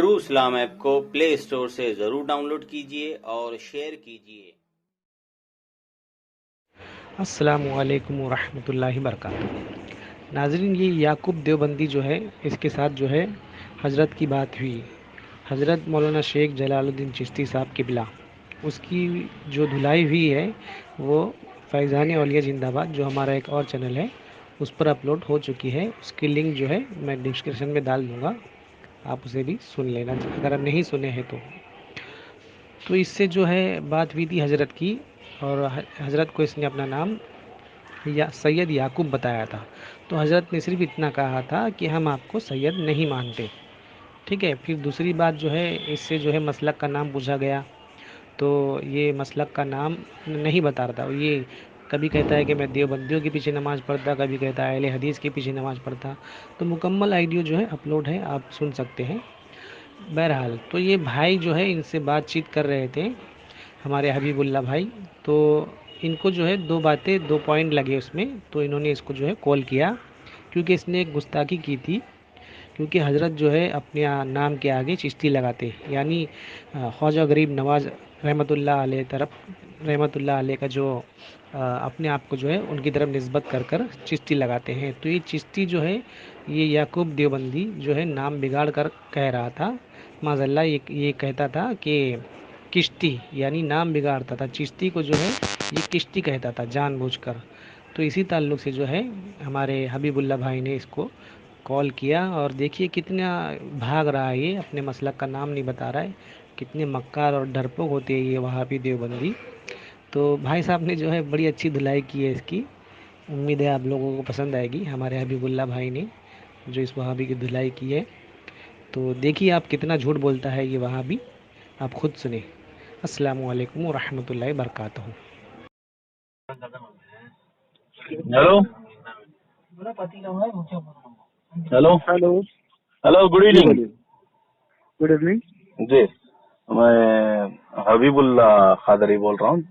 True इस्लाम app को play store से जरूर डाउनलोड कीजिए और शेयर कीजिए। अस्सलामु अलैकुम वरहमतुल्लाहि वबरकातुहू। नाज़रीन, ये याकूब देवबंदी जो है, इसके साथ जो है हज़रत की बात हुई। हज़रत मौलाना शेख जलालुद्दीन चिश्ती साहब किबला, उसकी जो धुलाई हुई है वो फैज़ान औलिया जिंदाबाद जो हमारा एक और चैनल है उस पर अपलोड हो चुकी है। उसकी लिंक जो है मैं डिस्क्रिप्शन में डाल दूँगा, आप उसे भी सुन लेना अगर आप नहीं सुने हैं तो इससे जो है बात हुई थी हज़रत की, और हज़रत को इसने अपना नाम या सैयद याकूब बताया था। तो हज़रत ने सिर्फ इतना कहा था कि हम आपको सैयद नहीं मानते। ठीक है। फिर दूसरी बात जो है, इससे जो है मसलक का नाम पूछा गया तो ये मसलक का नाम नहीं बता रहा था। ये कभी कहता है कि मैं देवबंदियों के पीछे नमाज़ पढ़ता, कभी कहता है अहले हदीस के पीछे नमाज़ पढ़ता। तो मुकम्मल आइडियो जो है अपलोड है, आप सुन सकते हैं। बहरहाल, तो ये भाई जो है इनसे बातचीत कर रहे थे, हमारे हबीबुल्ला भाई। तो इनको जो है दो बातें, दो पॉइंट लगे उसमें, तो इन्होंने इसको जो है कॉल किया क्योंकि इसने एक गुस्ताखी की थी। क्योंकि हज़रत जो है अपने नाम के आगे चिश्ती लगाते, यानी ख्वाजा गरीब नवाज़ रहमतुल्लाह अलैह तरफ, रहमतुल्लाह अलैह का जो अपने आप को जो है उनकी तरफ निस्बत कर कर चिश्ती लगाते हैं। तो ये चिश्ती जो है, ये याकूब देवबंदी जो है नाम बिगाड़ कर कह रहा था माज़ल्ला, ये कहता था कि किश्ती, यानी नाम बिगाड़ता था। चिश्ती को जो है ये किश्ती कहता था जानबूझकर। तो इसी ताल्लुक़ से जो है हमारे हबीबुल्ला भाई ने इसको कॉल किया, और देखिए कितना भाग रहा है, ये अपने मसलक का नाम नहीं बता रहा है। कितने मक्कार और डरपोक होते हैं ये वहाबी देवबंदी। तो भाई साहब ने जो है बड़ी अच्छी धुलाई की है इसकी। उम्मीद है आप लोगों को पसंद आएगी, हमारे हबीबुल्ला भाई ने जो इस वहाबी की धुलाई की है। तो देखिए आप कितना झूठ बोलता है ये वहाबी, आप खुद सुने। अस्सलामु अलैकुम वरहमतुल्लाहि वबरकातुहू। Hello hello hello. Hello, good ji evening. बोलिए। Good evening. जी, मैं हबीबुल्ला खादरी बोल रहा हूँ।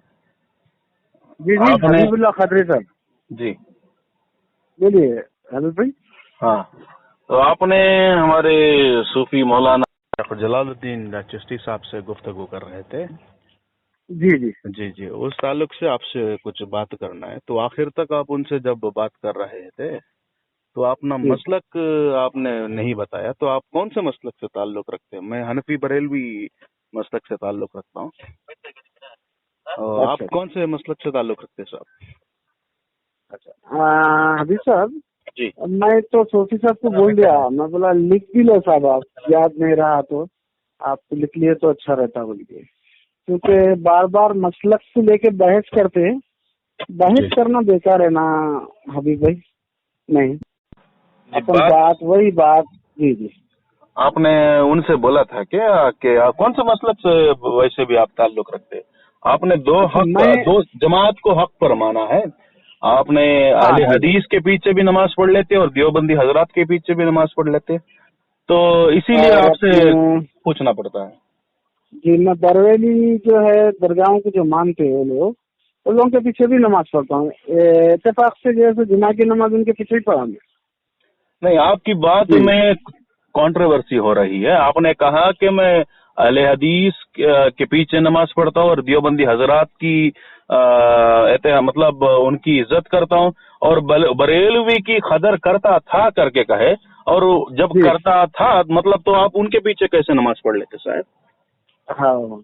जी जी, आपने हबीबुल्ला खदरी साहब जी बोलिए। हबीब भाई। हाँ, तो आपने हमारे सूफी मौलाना शेख जलालुद्दीन चिश्ती साहब से गुफ्तगू कर रहे थे। जी जी। जी जी, उस ताल्लुक से आपसे कुछ बात करना है। तो आखिर तक आप उनसे जब बात कर रहे थे तो अपना जी मसलक आपने नहीं बताया। तो आप कौन से मसलक से ताल्लुक रखते हैं? मैं हनफी बरेलवी मसलक से ताल्लुक रखता हूँ। और आप अच्छा कौन से मसलक से ताल्लुक रखते हैं साहब? हबीब साहब, जी मैं तो सोफी साहब को बोल दिया, मैं बोला लिख भी लो साहब, आप याद नहीं रहा तो आप लिख लिए तो अच्छा रहता बोल के। क्योंकि बार बार मसलक से लेके बहस करते हैं, जी बहस करना बेकार है ना हबीब भाई। नहीं, जी, अपन बात बात वही बात। जी जी। आपने उनसे बोला था क्या कि कौन से मसलक से वैसे भी आप ताल्लुक रखते हैं? आपने अच्छा मैं, दो जमात को हक पर माना है। आपने हाँ अहले जी हदीस के पीछे भी नमाज पढ़ लेते और देवबंदी हजरात के पीछे भी नमाज पढ़ लेते। तो इसीलिए और आपसे अपने, पूछना पड़ता है। जी मैं बरेली जो है दरगाहों को जो मानते हैं लोग, उन लोगों के पीछे भी नमाज पढ़ता हूँ। इत्तेफाक से जैसे जुमा की नमाज उनके पीछे ही पढ़ा मैं। नहीं, आपकी बात जी में कंट्रोवर्सी हो रही है। आपने कहा कि मैं अहले हदीस के पीछे नमाज पढ़ता हूँ और देवबंदी हजरात की मतलब उनकी इज्जत करता हूँ, और बरेलवी की कदर करता था करके कहे। और जब जी। करता था मतलब तो आप उनके पीछे कैसे नमाज पढ़ लेते साहब? हाँ,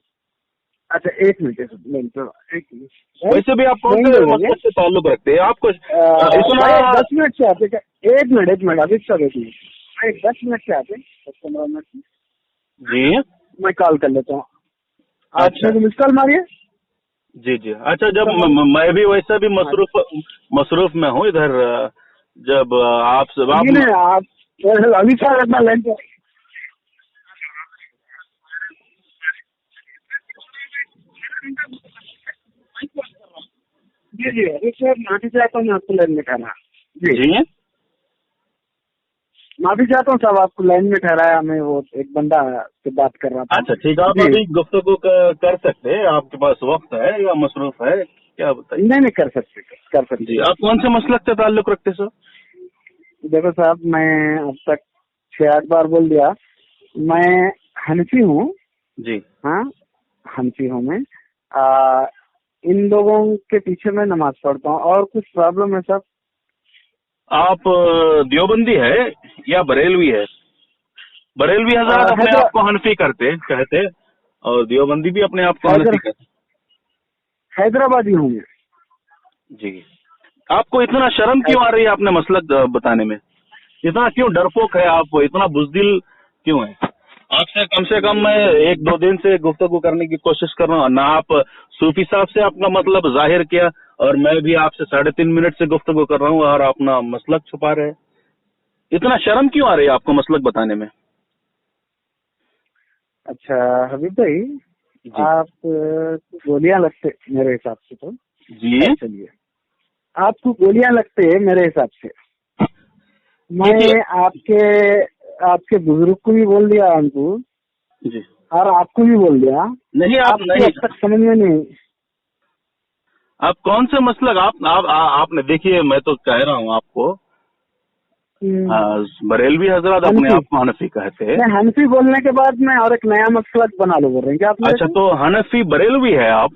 अच्छा एक मिनट, एक मिनट, एक मिनट भाई, वैसे भी आप कौन नहीं से बोलेंगे। मसलक से ताल्लुक रखते हैं? आपको इतना। भाई 10 मिनट से आते क्या? एक मिनट, एक मिनट अभी सब, एक मिनट भाई, 10 मिनट से आते, 10-15 मिनट से जी मैं कॉल कर लेता हूँ। आप अच्छा, मेरे को मिस कॉल मारिए। जी जी, अच्छा। जब कब मारिए? मैं भी वैसा भी हाँ, मसरूफ में हूँ इधर। जब आप अभी नहीं, आप अभी सर अपना लाइन पे। जी जी, अभी सर माफी चाहता हूँ, मैं आपको लाइन में ठहरा। जी, जी माफी चाहता हूँ साहब, आपको लाइन में ठहराया, मैं वो एक बंदा से बात कर रहा था। अच्छा, ठीक है। आप जी, अभी गुफ्तगू कर सकते हैं। आपके पास वक्त है या मसरूफ है, क्या बताइए? नहीं नहीं, कर सकते, कर सकते जी, हैं। आप कौन से मसलक से ताल्लुक रखते सर? देखो साहब, मैं अब तक 6-8 बार बोल दिया, मैं हनफी हूँ। जी। हाँ, हनफी हूँ मैं। इन लोगों के पीछे मैं नमाज पढ़ता हूँ। और कुछ प्रॉब्लम है साहब? आप देवबंदी है या बरेलवी है? बरेलवी हजरत अपने आप को हनफी कहते, और देवबंदी भी अपने आप को हनफी कहते। हैदराबादी हूँ मैं। जी। आपको इतना शर्म क्यों आ रही है अपने मसलक बताने में? इतना क्यों डरपोक है आप? इतना बुज़दिल क्यों है? आपसे कम से कम मैं 1-2 दिन से गुफ्तगू करने की कोशिश कर रहा हूँ ना। आप सूफी साहब से अपना मतलब जाहिर किया, और मैं भी आपसे 3.5 मिनट से गुफ्तगू कर रहा हूँ और अपना मसलक छुपा रहे। इतना शर्म क्यों आ रही है आपको मसलक बताने में? अच्छा हबीब भाई, आप गोलियां लगते मेरे हिसाब से तो। जी। चलिए, आपको गोलियां लगते हैं मेरे हिसाब से। मैं आपके बुजुर्ग को भी बोल दिया उनको जी, और आपको भी बोल दिया। नहीं आप आपको नहीं, अब तक समझ में नहीं। आप कौन से मसलक आपने देखिए, मैं तो कह रहा हूँ आपको, बरेलवी हजरत अपने आप को हनफी कहते हैं। मैं हनफी बोलने के बाद में और एक नया मसलक बना लो बोल रहे हैं क्या आप? अच्छा, तो हनफी बरेलवी है आप?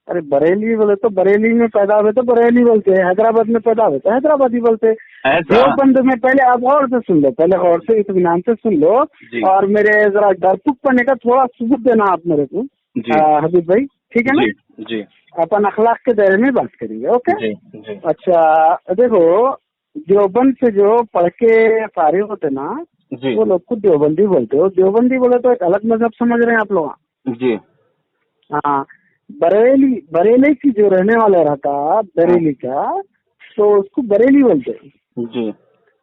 अरे बरेली बोले तो बरेली में पैदा हुए तो बरेली बोलते हैं, हैदराबाद में पैदा हुए तो हैदराबादी बोलते हैं। देवबंद में पहले आप और से सुन लो, पहले और से इत्मीनान से सुन लो, और मेरे जरा डरपुक पढ़ने का थोड़ा सबूत देना आप मेरे को हबीब भाई, ठीक है ना? जी। अपन अखलाक के दायरे में बात करेंगे, ओके? जी। अच्छा देखो, देवबंद से जो पढ़ के फारिग होते ना, वो लोग को देवबंदी बोलते हो। देवबंदी बोले तो एक अलग मजहब समझ रहे हैं आप लोग। जी। हाँ, बरेली की जो रहने वाला रहता बरेली का, तो उसको बरेली बोलते हैं। जी।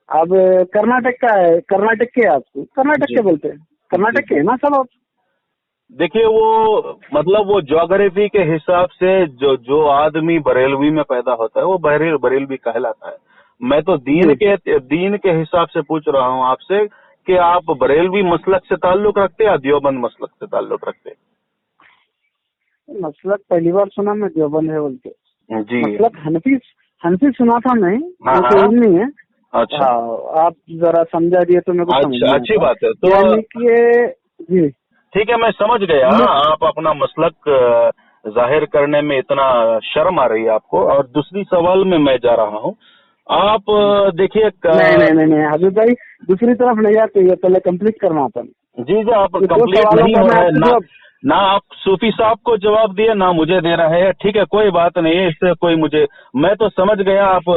अब कर्नाटक का है, कर्नाटक के आपको कर्नाटक के बोलते हैं, कर्नाटक के है ना सब आप? देखिए, वो मतलब वो ज्योग्राफी के हिसाब से जो आदमी बरेलवी में पैदा होता है वो बरेलवी कहलाता है। मैं तो दीन के हिसाब से पूछ रहा हूँ आपसे कि आप बरेलवी मसलक से ताल्लुक रखते या देवबंद मसलक से ताल्लुक रखते? मसलक पहली बार सुना मैं देवबंद है बोलते। जी। मतलब हनफी सुना था मैं, नहीं है। अच्छा, आप जरा समझा दिए तो मेरे को समझ में अच्छी बात है। तो यानी कि जी ठीक है, मैं समझ गया। आप अपना मसलक जाहिर करने में इतना शर्म आ रही है आपको। और दूसरी सवाल में मैं जा रहा हूँ। आप देखिए नहीं हबीब भाई, दूसरी तरफ नहीं जाते, ये पहले कंप्लीट करना अपन। जी, आप कंप्लीट नहीं हो रहा है ना आप सूफी साहब को जवाब दिए ना मुझे दे रहे हैं। ठीक है, कोई बात नहीं है, इससे कोई मैं तो समझ गया आप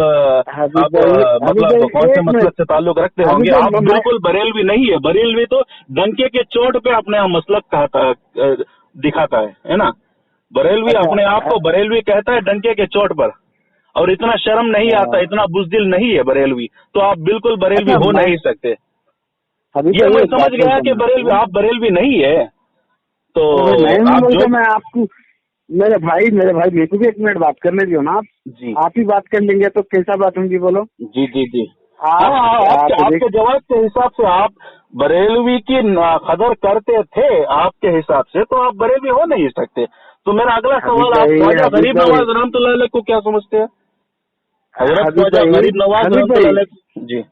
मतलब कौन से मसलक से ताल्लुक रखते होंगे। आप बिल्कुल बरेलवी नहीं है। बरेलवी तो डंके के चोट पे अपने मसलक कहता दिखाता है ना? बरेलवी अपने आप को बरेलवी कहता है डंके के चोट पर, और इतना शर्म नहीं आता, इतना बुज़दिल नहीं है बरेलवी, तो आप बिल्कुल बरेलवी हो नहीं सकते। ये मैं समझ गया कि आप बरेलवी नहीं है। तो आप जो मैं आपको मेरे भाई मेरे को भी 1 मिनट बात करने दियो ना आप। जी, आप ही बात कर लेंगे तो कैसा बात होंगी बोलो? जी। आपके जवाब के हिसाब से आप बरेलवी की कदर करते थे, आपके हिसाब से तो आप बरेलवी हो नहीं सकते। तो मेरा अगला सवाल, आप ख्वाजा गरीब नवाज रहमतुल्लाह अलैह को क्या समझते हैं? हजरत ख्वाजा गरीब नवाज रहमतुल्लाह अलैह। जी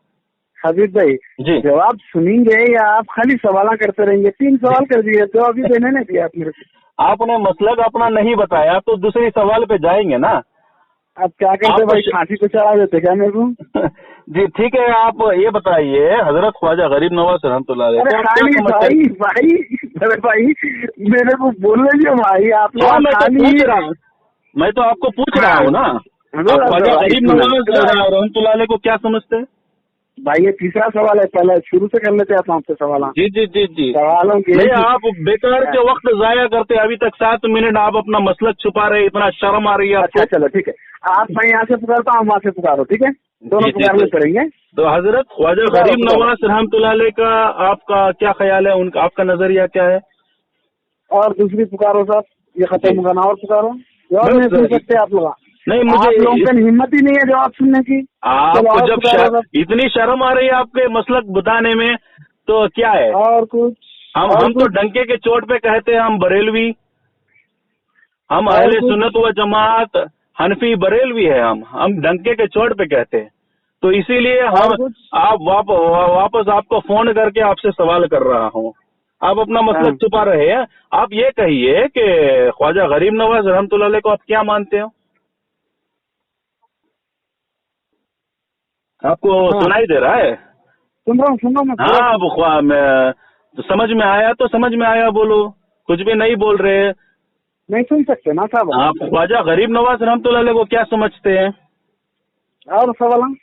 हबीब भाई जी, जवाब सुनेंगे या आप खाली सवाल करते रहेंगे? 3 सवाल कर दिए, जवाब भी देने नहीं दिया आपने। आपने मसलक अपना नहीं बताया तो दूसरी सवाल पे जाएंगे ना। अब क्या करते भाई, फांसी को चढ़ा देते क्या मेरे को? जी ठीक है, आप ये बताइए, हजरत ख्वाजा गरीब नवाज रहमतुल्लाह अलैह भाई मेरे को बोल रही भाई आप लोग। मैं तो आपको पूछ रहा हूँ ना, ख्वाजा गरीब नवाज रहमतुल्लाह अलैह को क्या समझते हैं? भाई ये तीसरा सवाल है, पहले शुरू से कर लेते हैं आपसे सवाल। जी सवालों के नहीं, आप बेकार के वक्त जाया करते। अभी तक 7 मिनट आप अपना मसलक छुपा रहे, इतना शर्म आ रही है आपको। अच्छा चलो ठीक है, आप मैं यहाँ से पुकारता हूँ, वहाँ से पुकारो, ठीक है? दोनों पुकारने करेंगे। तो हजरत ख्वाजा गरीब नवाज रहमतुल्लाह अलैह का आपका क्या ख्याल है, उनका आपका नजरिया क्या है? और दूसरी पुकारो साहब, ये खत्म होगा ना, और पुकारो। और नहीं सुन सकते आप लोग? नहीं, मुझे लोगों की हिम्मत ही नहीं है जवाब सुनने की। आपको जब इतनी शर्म आ रही है आपके मसलक बताने में, तो क्या है? और कुछ हम तो डंके के चोट पे कहते हैं हम बरेलवी, हम अहले सुन्नत व जमात हनफी बरेलवी है। हम डंके के चोट पे कहते हैं। तो इसीलिए हम वापस आपको फोन करके आपसे सवाल कर रहा हूँ। आप अपना मसला छुपा रहे हैं। आप ये कहिए कि ख्वाजा गरीब नवाज रहमतुल्लाह अलैह को आप क्या मानते हो? आपको सुनाई दे रहा है? सुन रहा हूँ। हाँ, तो समझ में आया तो समझ में आया बोलो, कुछ भी नहीं बोल रहे। नहीं सुन सकते ना साहब आप ख्वाजा गरीब नवाज रहमतुल्लाह अलैह को क्या समझते हैं? और सवाल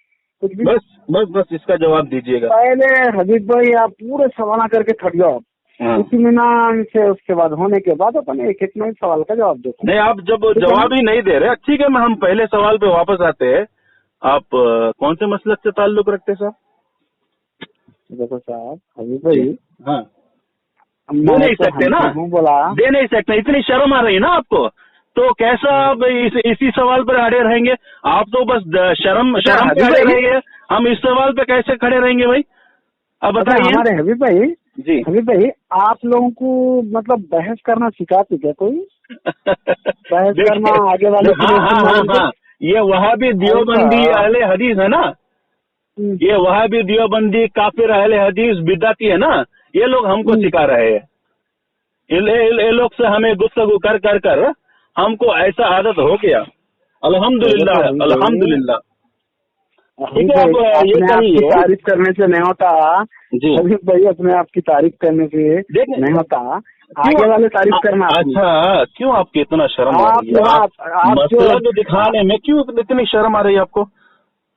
कुछ भी? बस इसका जवाब दीजिएगा। पहले हबीब भाई आप पूरे सवाल करके थक जाओ, इत्मीनान से, उसके बाद होने के बाद अपन एक में सवाल का जवाब दो। नहीं, आप जब जवाब ही नहीं दे रहे, ठीक है, हम पहले सवाल पे वापस आते हैं। आप कौन से मसलक से ताल्लुक रखते साहब? देखो साहब, हबीब भाई, हाँ, दे नहीं सकते ना, बोला दे नहीं सकते, इतनी शर्म आ रही है ना आपको, तो कैसा आप इसी सवाल पर अड़े रहेंगे? आप तो बस शर्म पे अड़े रहेंगे, हम इस सवाल पे कैसे खड़े रहेंगे भाई? अब बताइए। हमारे हबीब भाई जी, हबीब भाई, आप लोगों को मतलब बहस करना सिखाते क्या कोई? बहस करना आगे वाले हाँ, ये वहाबी देवबंदी अहले हदीस है ना, ये वहाबी देवबंदी काफिर अहले हदीस बिदअती है ना, ये लोग हमको सिखा रहे हैं। ये लोग से हमें गुफ्तगू कर हमको ऐसा आदत हो गया। अल्हम्दुलिल्लाह, अल्हम्दुलिल्लाह। ठीक है, आप ये कहिए, तारीफ करने से नहीं होता जी भाई, अपने आप की तारीफ करने से नहीं होता, आगे वाले तारीफ करना। अच्छा, क्यों आपकी इतना शर्म आ रही है? मसला दिखाने में क्यों इतनी शर्म आ रही है आपको?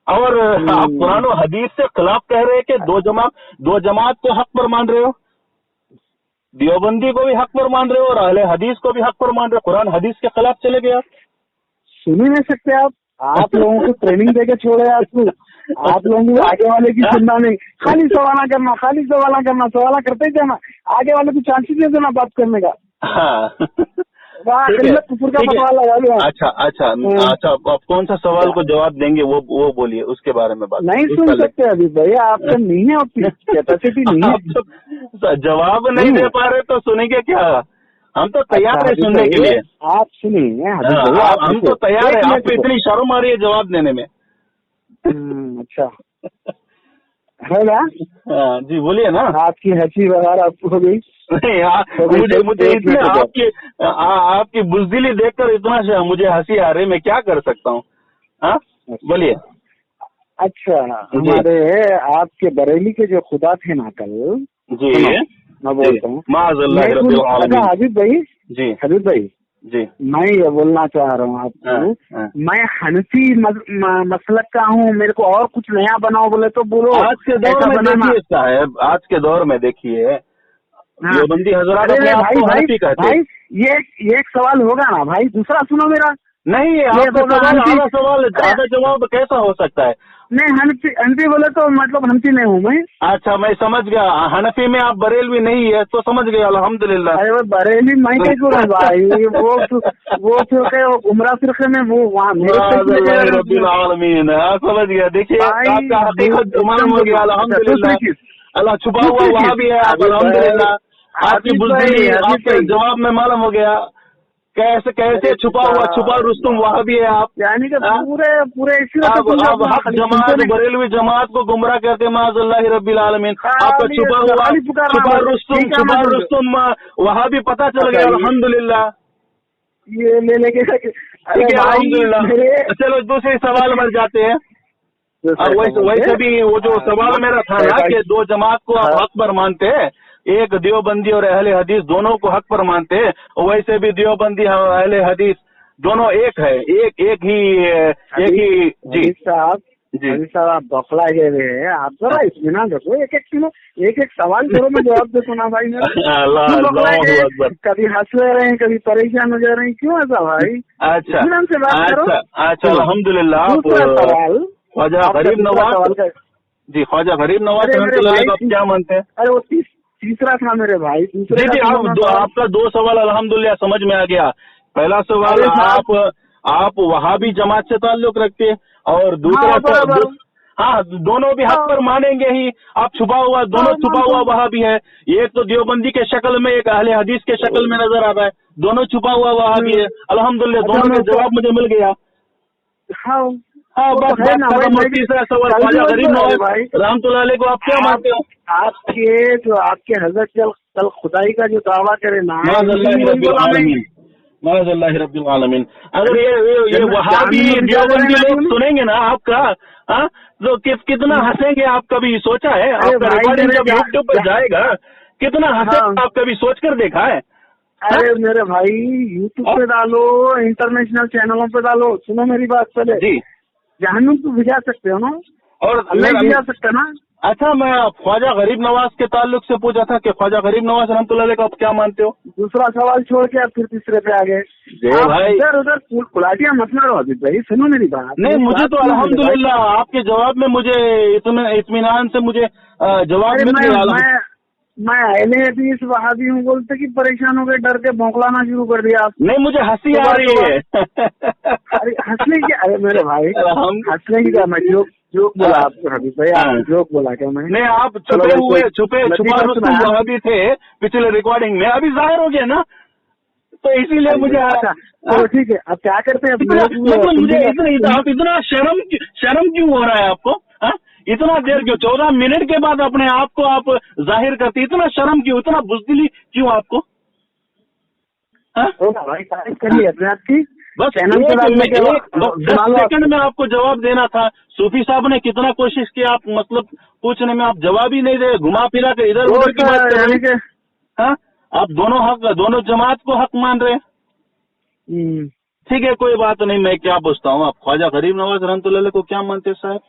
और आप कुरान और हदीस से खिलाफ कह रहे हैं कि दो जमात को हक पर मान रहे हो, देवबंदी को भी हक पर मान रहे हो और अहले हदीस को भी हक पर मान रहे हो, कुरान हदीस के खिलाफ चले गए आप। सुन ही नहीं सकते आप लोगों को ट्रेनिंग देके छोड़े आपको, आप लोगों को आगे वाले की सुनना नहीं, खाली सवाल करना, सवाल करते ही जाना, आगे वाले को चांसेस दे देना बात करने का। हाँ, कुकुर का पता लगा लो। अच्छा, आप कौन सा सवाल को जवाब देंगे वो बोलिए, उसके बारे में बात नहीं सुन सकते अभी भैया, आपका नहीं है, कैपेसिटी नहीं है। जवाब नहीं दे पा रहे तो सुनेंगे क्या? हम तो तैयार है सुनने के लिए। आप सुनिए, हम तो तैयार है, आपको इतनी शर्म आ रही है जवाब देने में। अच्छा है ना? जी बोलिए ना। आपकी हंसी वगैरह आपको हो गई? नहीं, मुझे इतने आपकी बुज़दिली देखकर इतना मुझे हंसी आ रही है, मैं क्या कर सकता हूँ? हाँ, बोलिए। अच्छा, हमारे आपके बरेली के जो खुदा थे ना कल, जी मैं बोलता हूँ हबीब भाई जी, मैं ये बोलना चाह रहा हूँ आपको, मैं हनफी मसलक का हूँ, मेरे को और कुछ नया बनाओ बोले तो बोलो। आज के दौर में देखिए साहब, आज के दौर में देखिए देवबंदी हजरात अपने आप को हनफी कहते हैं। ये एक सवाल होगा ना भाई, दूसरा सुनो मेरा। नहीं, आधा जवाब कैसा हो सकता है? नहीं, हनफी बोले तो मतलब हनफी नहीं हूँ मैं। अच्छा, मैं समझ गया, हनफी में आप बरेलवी नहीं है तो समझ गया, अल्हम्दुलिल्लाह। अरे वो बरेली मैं क्या करूँ भाई, वो उमरा फिरके में वो वहाँ समझ गया। देखिए आपका हकीकत मालूम हो गया, अल्हम्दुलिल्लाह। अल्लाह छुपा हुआ वहाँ भी है, अल्हम्दुलिल्लाह। आपकी बुज़दिली आपके जवाब में मालूम हो गया, कैसे छुपा रुस्तुम वहाँ भी है आप। यानी कि पूरे हक जमात, बरेलवी जमात को गुमराह करके माज़अल्लाह रब्बिल आलमीन, आपका छुपा रुस्तुम वहाँ भी पता चल गया, अल्हम्दुलिल्लाह। ये ले लेके ठीक है, अल्हम्दुलिल्लाह। चलो दूसरे सवाल पर जाते हैं। वैसे भी वो जो सवाल मेरा था ना कि दो जमात को आप हक पर मानते हैं, एक देवबंदी और अहले हदीस दोनों को हक पर मानते हैं, वैसे भी देवबंदी अहले हदीस दोनों एक है, एक ही जी साहब। जी साहब, आप बखला गए हैं, आप जरा इसमें ना देखो, एक सवाल करो, मैं जवाब दे सुना भाई। कभी हंस रहे हैं, कभी परेशान हो जा रहे हैं, क्यों ऐसा भाई? अच्छा, अल्हम्दुलिल्लाह। सवाल ख्वाजा गरीब नवाज जी, ख्वाजा गरीब नवाज आप क्या मानते हैं? अरे वो तीसरा था मेरे भाई। जी, आपका दो सवाल अल्हम्दुलिल्लाह समझ में आ गया। पहला सवाल, आप वहाबी जमात से ताल्लुक रखते हैं, और दूसरा हाँ, दोनों भी हक पर मानेंगे ही। आप छुपा हुआ वहाँ भी है, एक तो देवबंदी के शक्ल में, एक अहले हदीस के शक्ल में नजर आ रहा है, दोनों छुपा हुआ वहाँ भी है। अल्हम्दुलिल्लाह, दोनों का जवाब मुझे मिल गया। हाँ, हाँ, बस है ना भाई। और तीसरा सवाल, ख्वाजा गरीब नवाज रहमतुल्लाह अलैह को आप क्या मानते हो? आपके हजरत कल खुदाई का जो दावा करे ना, माज़ल्लाहि रब्बिल आलमीन। अगर ये वहाबी देवबंदी लोग सुनेंगे ना आपका, हाँ, तो कितना हंसेंगे आप कभी सोचा है? आपका रिकॉर्डिंग जब यूट्यूब पर जाएगा कितना हंसेंगे आप कभी सोच कर देखा है? अरे मेरे भाई, यूट्यूब पे डालो, इंटरनेशनल चैनलों पे डालो, सुनो मेरी बात पहले जी। जहन्नुम तो भिजा सकते हो ना, और अल्लाह भिजा सकता ना। अच्छा, मैं ख्वाजा गरीब नवाज के ताल्लुक से पूछा था कि ख्वाजा गरीब नवाज रहमतुल्लाह अलैह को आप क्या मानते हो? दूसरा सवाल छोड़ के आप फिर तीसरे पे आ गए भाई। इधर उधर कुलाटियां मत मारो अभी भाई, सुनो मेरी बात। नहीं, मुझे तो अल्हम्दुलिल्लाह आपके जवाब में मुझे इत्मीनान से मुझे जवाब मिल गया। मैं अहले हदीस वहाबी हूँ बोलते कि परेशान हो गए, डर के भौंकलाना शुरू कर दिया आप। नहीं, मुझे हंसी आ रही है। अरे हंसने की, अरे मेरे भाई हंसने की क्या, मैं जोक बोला आपको हबीब भाई, आप जोक बोला क्या? मैं नहीं, आप छुपा वहाबी थे पिछले रिकॉर्डिंग में, अभी जाहिर हो गया ना, तो इसीलिए मुझे। अच्छा चलो ठीक है, अब क्या करते हैं? मुझे इतना शर्म क्यों हो रहा है आपको? इतना देर क्यों? 14 मिनट के बाद अपने आप को आप जाहिर करते, इतना शर्म क्यों, इतना बुज़दिली क्यों आपको? भाई तारीफ कर ली अपने आपकी, बस चैनल पे डालने के बाद 10 सेकंड में आपको जवाब देना था। सूफी साहब ने कितना कोशिश की, आप मतलब पूछने में, आप जवाब ही नहीं दे, घुमा फिरा कर इधर उधर की बात कर रहे हैं। आप दोनों जमात को हक मान रहे हैं। ठीक है, कोई बात नहीं, मैं क्या पूछता हूँ, आप ख्वाजा गरीब नवाज रहमतुल्लाह अलैह को क्या मानते हैं साहब?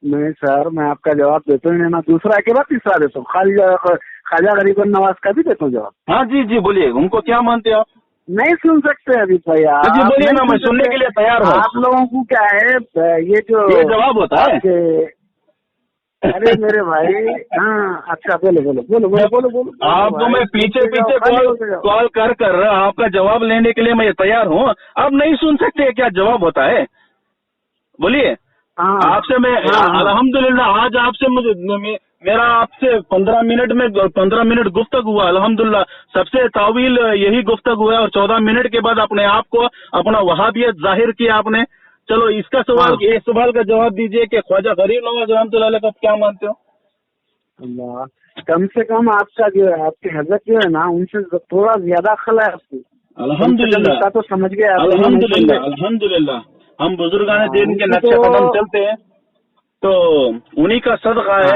नहीं सर, मैं आपका जवाब देता ही नहीं ना, दूसरा के बाद तीसरा देता हूँ। ख्वाजा गरीब नवाज का भी देता हूँ जवाब। हाँ जी जी, बोलिए, उनको क्या मानते हैं आप? नहीं सुन सकते अभी भाई आप? जी बोलिए ना, मैं सुनने के लिए तैयार हूँ। आप लोगों को क्या है, ये जवाब होता है? अरे मेरे भाई, हाँ अच्छा, बोलो। आपको मैं पीछे कॉल कर आपका जवाब लेने के लिए मैं तैयार हूँ। आप नहीं सुन सकते क्या जवाब होता है? बोलिए। आपसे मैं अल्हम्दुलिल्लाह आज आपसे मेरा आपसे 15 मिनट गुफ्तगू हुआ। अल्हम्दुलिल्लाह सबसे तावील यही गुफ्तगू है, और 14 मिनट के बाद अपने आप को अपना वहाबियत जाहिर किया आपने। चलो इसका सवाल, इस सवाल का जवाब दीजिए कि ख्वाजा गरीब नवाज रहमतुल्लाह अलैह को क्या मानते हो? अल्लाह, कम से कम आपका जो है, आपके हजरत जो है ना, उनसे थोड़ा ज्यादा अक्ल है आपकी। अल्हम्दुलिल्लाह, तो समझ गए। अल्हम्दुलिल्लाह हम बुजुर्गान दीन के नक्शे कदम चलते हैं, तो उन्हीं का सदका है।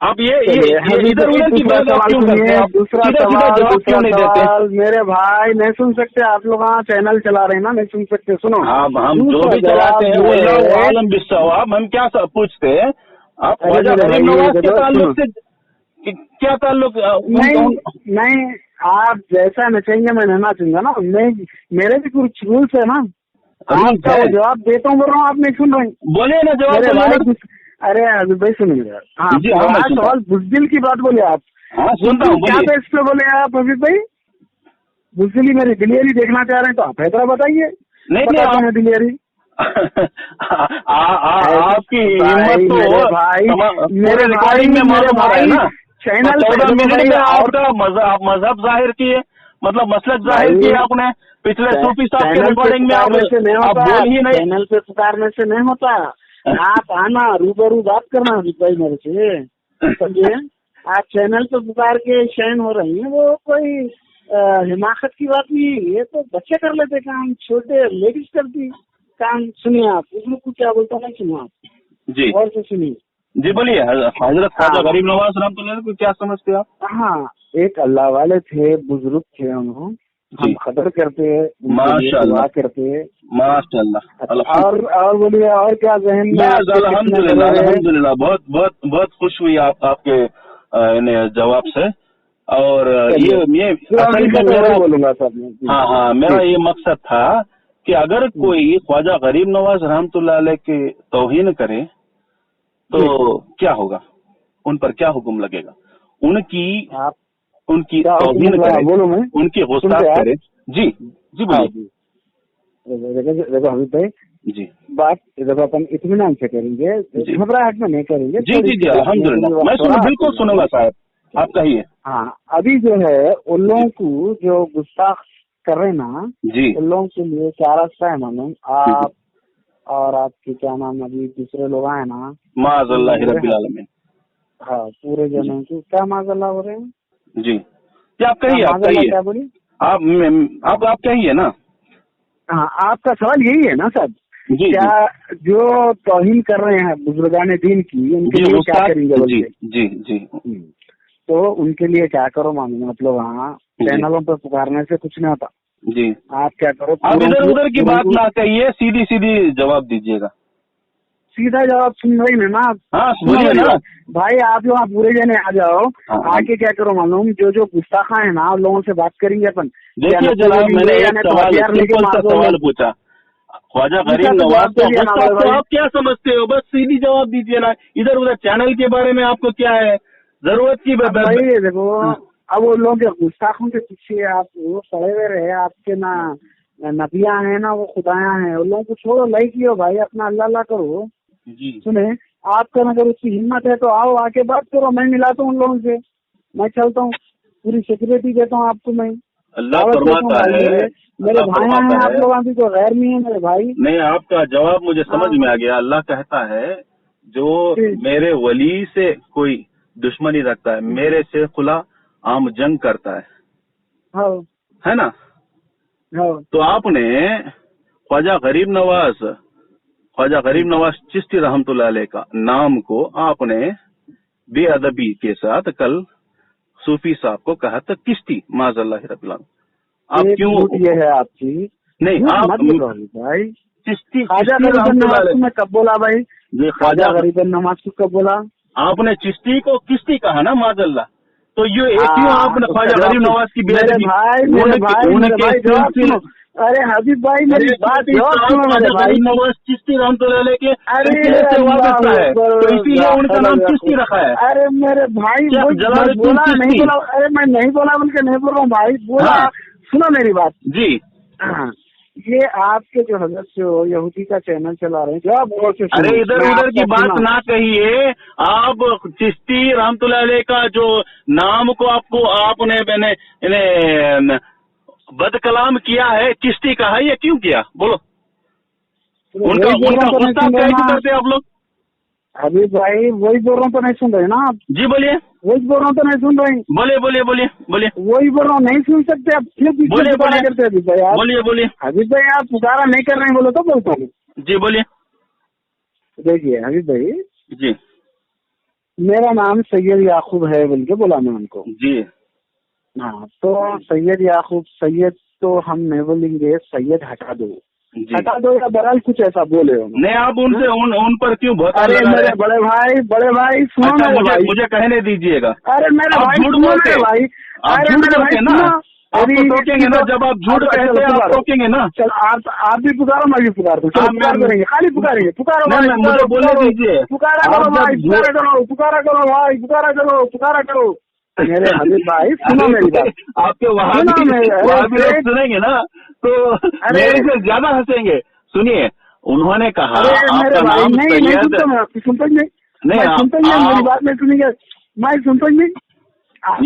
आप ये इधर उधर की बात क्यों करते हैं? दूसरा जवाब क्यों नहीं देते? मेरे भाई नहीं सुन सकते आप लोग, चैनल चला रहे हैं ना, नहीं सुन सकते। सुनो, हम जो भी चलाते हैं आलम बिस्सवाब, हम क्या पूछते हैं? आप ख्वाजा गरीब नवाज के ताल्लुक से क्या ताल्लुक? नहीं, आप जैसा नचेंगे मैं नहीं नाचूंगा ना, मेरे भी कुछ रूल्स है ना। आपका वो जवाब देता हूँ, बोल रहा हूँ, आप नहीं सुन रहे। बोले ना जवाब। अरे हबीब भाई सुनिए, सवाल बुज़दिल की बात बोले आप। सुनता हूँ, क्या बेस पे बोले आप हबीब भाई? बुज़दिली मेरी दिलियरी देखना चाह रहे हैं तो आप हैदराबाद आइए। नहीं दिलियरी आपकी हिम्मत तो भाई, मेरे रिकॉर्डिंग में मालूम हो रहा है ना। चैनल 14 मिनट में आपका मजहब जाहिर किए, मतलब मसलक जाहिर किए आपने। पिछले सूफी साहब के रिकॉर्डिंग में आप बोल ही नहीं। चैनल पे पुकारने से नहीं होता, आप आना, रूबरू बात करना भाई मेरे से, समझे? आप चैनल पे पुकार के शैन हो रही हैं, वो कोई हिमाकत की बात नहीं है। ये तो बच्चे कर लेते काम, छोटे लेडीज करती काम। सुनिए आप, उसमें कुछ क्या बोलता नहीं, सुनिए आप जी, और से सुनिए जी। बोलिए, हजरत ख्वाजा गरीब नवाज रहमतुल्लाह को क्या समझते हैं आप? हाँ, एक अल्लाह वाले थे, बुजुर्ग थे, उन्होंने हम कदर करते, माशाअल्लाह करते, माशाअल्लाह। और बोलिए, और क्या जहन में? अल्हम्दुलिल्लाह, बहुत खुश हुई आपके जवाब से। और ये बोलूंगा सर। हाँ, मेरा ये मकसद था कि अगर कोई ख्वाजा गरीब नवाज रहमतुल्लाह अलैह की तौहीन करे तो क्या होगा, उन पर क्या हुक्म लगेगा? उनकी तौहीन करे, उनकी गुस्ताख करे। जी बोलिए। देखो हबीब भाई जी, बात देखो अपन इत्मीनान से करेंगे, घबराहट में नहीं करेंगे। जी अल्हम्दुलिल्लाह, मैं बिल्कुल सुनूंगा साहब, आप कहिए। हाँ, अभी जो है उन लोगों को जो गुस्ताख कर रहे ना जी, उन लोगों के लिए क्या रास्ता है मालूम? आप और आपकी क्या नाम अभी दूसरे लोग आए ना माज़अल्लाह रब्बिल आलमीन। हाँ पूरे जनों की क्या माज़अल्लाह हो रहे हैं जी क्या आप कहिए, आप माज़अल्लाह कहिए, क्या बोली? आप कहिए ना। हाँ आपका सवाल यही है ना सर? जी क्या जो तौहीन कर रहे हैं बुजुर्गान दीन की उनके लिए क्या करेंगे बोलते? जी जी तो उनके लिए क्या करो मालूम मतलब हाँ चैनलों पर पुकारने से कुछ नहीं होता जी। आप क्या करो आप इधर उधर की बात ना कहिए, सीधी सीधी जवाब दीजिएगा। सीधा जवाब सुन रही है ना आप? हाँ सुनिए ना भाई आप लोग पूरे जने आ जाओ। हाँ, आके क्या करो मालूम जो गुस्ताखा है ना लोगों से बात करेंगे अपन। देखिए जनाब मैंने एक सिंपल सा सवाल पूछा, ख्वाजा गरीब नवाज का गुस्सा तो आप क्या समझते हो? बस सीधी जवाब दीजिए ना। इधर उधर चैनल के बारे में आपको क्या है जरूरत की? भाई देखो अब वो लोग गुस्ताखों के पीछे आप वो पड़े हुए रहे, आपके ना नबियां हैं ना वो खुदायां हैं, उन लोगों को छोड़ो लाइक कियो भाई, अपना अल्लाह अल्लाह करो। जी सुने आपका अगर उसकी हिम्मत है तो आओ आके बात करो, मैं मिलाता हूँ उन लोगों से, मैं चलता हूँ, पूरी सिक्योरिटी देता हूँ आपको मैं। अल्लाह फरमाता है, मेरे भाई हैं आप लोग अभी तो गैर नहीं है मेरे भाई। नहीं आपका जवाब मुझे समझ में आ गया। अल्लाह कहता है जो मेरे वली से कोई दुश्मनी रखता है मेरे से खुला आम जंग करता है, है ना? तो आपने ख्वाजा गरीब नवाज चिश्ती रहमतुल्लाह अलैह का नाम को आपने बेअदबी के साथ कल सूफी साहब को कहा था चिश्ती, माज़अल्लाह रब्बिल आलमीन। आप क्यों ये है आपकी? नहीं आप भाई चिश्ती ख्वाजा गरीब नवाज को मैं कब बोला भाई? ये ख्वाजा गरीब नवाज को कब बोला? आपने चिश्ती को किश्ती कहा ना माज़अल्लाह। तो ये क्यों आपने ख्वाजा गरीब नवाज की बेअदबी? अरे हबीब भाई मेरी बात नवाज चिश्ती रहमतुल्लाह अलैह के कैसे वाबस्ता है तो इसीलिए उनका नाम चिश्ती रखा है। अरे मेरे भाई बोला नहीं बोला, अरे मैं नहीं बोला बल्कि नहीं बोल रहा हूँ भाई, बोला सुनो मेरी बात जी। ये आपके जो हजरत जो यहूदी का चैनल चला रहे हैं जो आप अरे इधर उधर की बात ना कहिए, आप चिश्ती रहमतुल्लाह अलैह का जो नाम को आपने मैंने इन्हें बदकलाम किया है, चिश्ती कहा है, ये क्यों किया बोलो? उनका गुस्सा कैसे करते आप लोग? अभी भाई वही बोल रहा हूँ तो नहीं सुन रहे ना आप? जी बोलिए। वही बोल रहा हूँ तो नहीं सुन रहे? बोलिए। वही बोल रहा हूँ नहीं सुन सकते आप, क्यों बोलिए करते हैं भाई आप? बोलिए। हबीब भाई आप पुकारा नहीं कर रहे हैं बोलो तो बोलता हूँ। जी बोलिए। देखिए हबीब भाई जी मेरा नाम सैयद याकूब है बोल के बोला मैं उनको जी। हाँ तो सैयद याकूब, सैयद तो हम नहीं बोलेंगे, सैयद हटा दो या बहरहाल कुछ ऐसा बोले हो। नहीं आप उनसे उन पर क्यों बहुत? अरे मेरे बड़े भाई सुनो अच्छा, मुझे कहने दीजिएगा। अरे मेरे भाई सुनो मेरे भाई, अरे मेरे भाई ना अभी टोकेंगे ना, जब आप झूठ कहते हैं आप टोकेंगे ना। चल आप भी पुकारो मैं भी पुकार दूं, पुकार करेंगे, खाली पुकारेंगे, पुकारो मुझे बोलने दीजिए। पुकारा करो भाई, पुकारा करो मेरे हबीब भाई सुनो मेरी बात। आपके वहाँ भी लोग सुनेंगे ना तो मेरे से ज्यादा हंसेंगे। सुनिए उन्होंने कहा मेरे भाई नहीं सुनता मैं, सुनता ही नहीं, सुनता ही नहीं, मेरी बात नहीं सुनेंगे, मैं सुनता ही नहीं,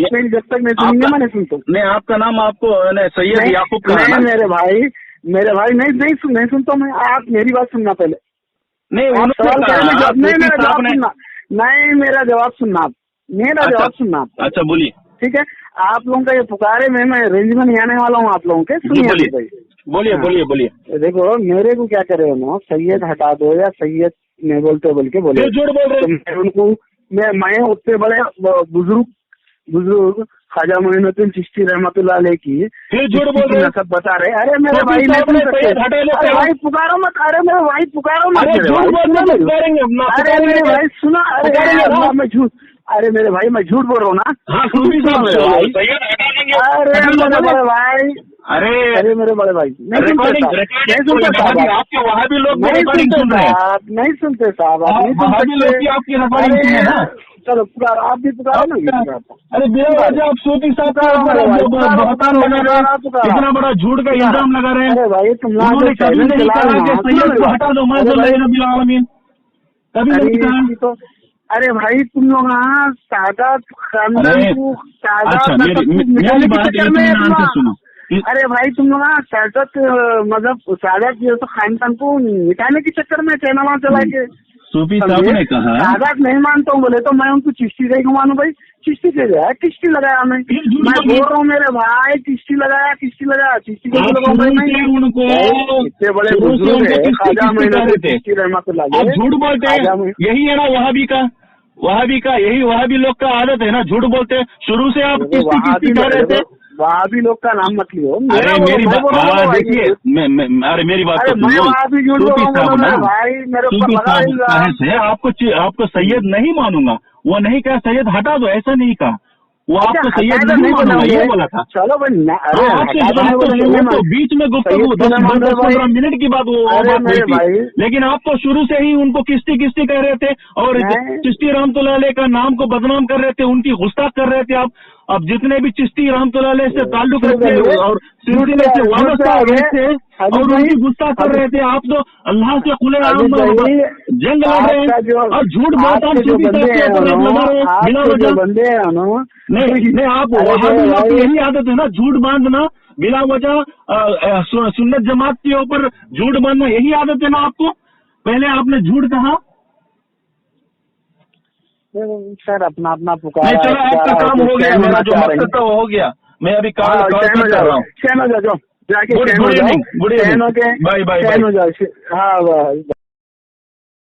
मेरी जब तक नहीं सुनेंगे मैं नहीं सुनता। नहीं आपका नाम आपको सैयद याकूब का नहीं मेरे भाई नहीं सुनता मैं। आप मेरी बात सुनना पहले। नहीं मेरा जवाब सुनना, मेरा जवाब सुनना। अच्छा बोलिए। ठीक है आप लोगों का ये पुकारे में मैं रेंज में नहीं आने वाला हूँ आप लोगों के। सुनिए बोलिए। देखो मेरे को क्या करे उन्होंने, सैयद हटा दो या सैयद नहीं बोलते बोल के बोले, झूठ बोल रहे हैं उनको। मैं उतने बड़े बुजुर्ग ख्वाजा मोइनुद्दीन चिश्ती रहमतुल्लाह अलैह की सब बता रहे। अरे मेरे भाई नहीं सुन सकते, भाई पुकारो मत, अरे मेरे भाई पुकारो मत, अरे मेरे भाई सुना, मैं झूठ, अरे मेरे भाई मैं झूठ बोल रहा हूँ ना। अरे मेरे बड़े भाई, अरे मेरे बड़े भाई नहीं सुनते साहब, आपके वहाँ भी लोग नहीं सुनते साहब, आप नहीं सुनते। चलो पुकार, आप भी पुकारो ना। अरे आप सूफी साहब इतना बड़ा झूठ का इल्जाम लगा रहे हैं। अरे भाई तुम हटा दो माज़अल्लाह कभी तो, अरे भाई तुम लोग अरे भाई तुम लोग ना सादत मतलब सादत जो तो खानदान को मिटाने के चक्कर में चैनल चला के सूफी साहब ने कहा सादत नहीं मानता हूँ बोले तो मैं उनको चिश्ती नहीं मानू भाई। चिश्ती से गया किश्ती लगाया मैं बोल रहा हूँ मेरे भाई किश्ती लगाया चिश्ती को इतने बड़े बुजुर्ग है ख्वाजा मोइनुद्दीन चिश्ती रहमतुल्लाह अलैह। झूठ बोलते हैं, यही है ना वहाबी का यही वहाबी लोग का आदत है ना, झूठ बोलते हैं। शुरू से आप किस्ती कह रहे थे, वहाबी लोग का नाम मत लियो। अरे मेरी बात देखिए, अरे मेरी बात तो सुनिए। भाई मेरे ऊपर आपको सैयद नहीं मानूंगा, वो नहीं कहा सैयद हटा दो, ऐसा नहीं कहा, वो आपको सैयद नहीं मानूंगा ये बोला था। चलो तो बीच में गुफ्तगू 10-15 मिनट की बात वो बात नहीं थी, लेकिन आप तो शुरू से ही उनको किस्ती कह रहे थे और चिश्ती रहमतुल्लाह अलैह का नाम को बदनाम कर रहे थे, उनकी गुस्ताख कर रहे थे आप। अब जितने भी चिश्ती रहमतुल्लाह अलैह से ताल्लुक रखते हैं और सिलसिले से वाबस्ता थे और उनकी गुस्ताख कर रहे थे, आप तो अल्लाह से खुले आम जंग लड़ रहे हैं और झूठ बोलता बिना वजह। नहीं आप वहां की यही आदत है ना, झूठ बांधना बिना वजह, सुन्नत जमात के ऊपर झूठ बांधना, यही आदत है ना आपको। पहले आपने झूठ कहा सर अपना पुकारा। नहीं चलो आपका काम हो गया, मेरा जो मकसद था वो हो गया, मैं अभी काम कर रहा हूँ। चैन हो जाओ जाके, गुड इवनिंग, बाय बाय। हाँ।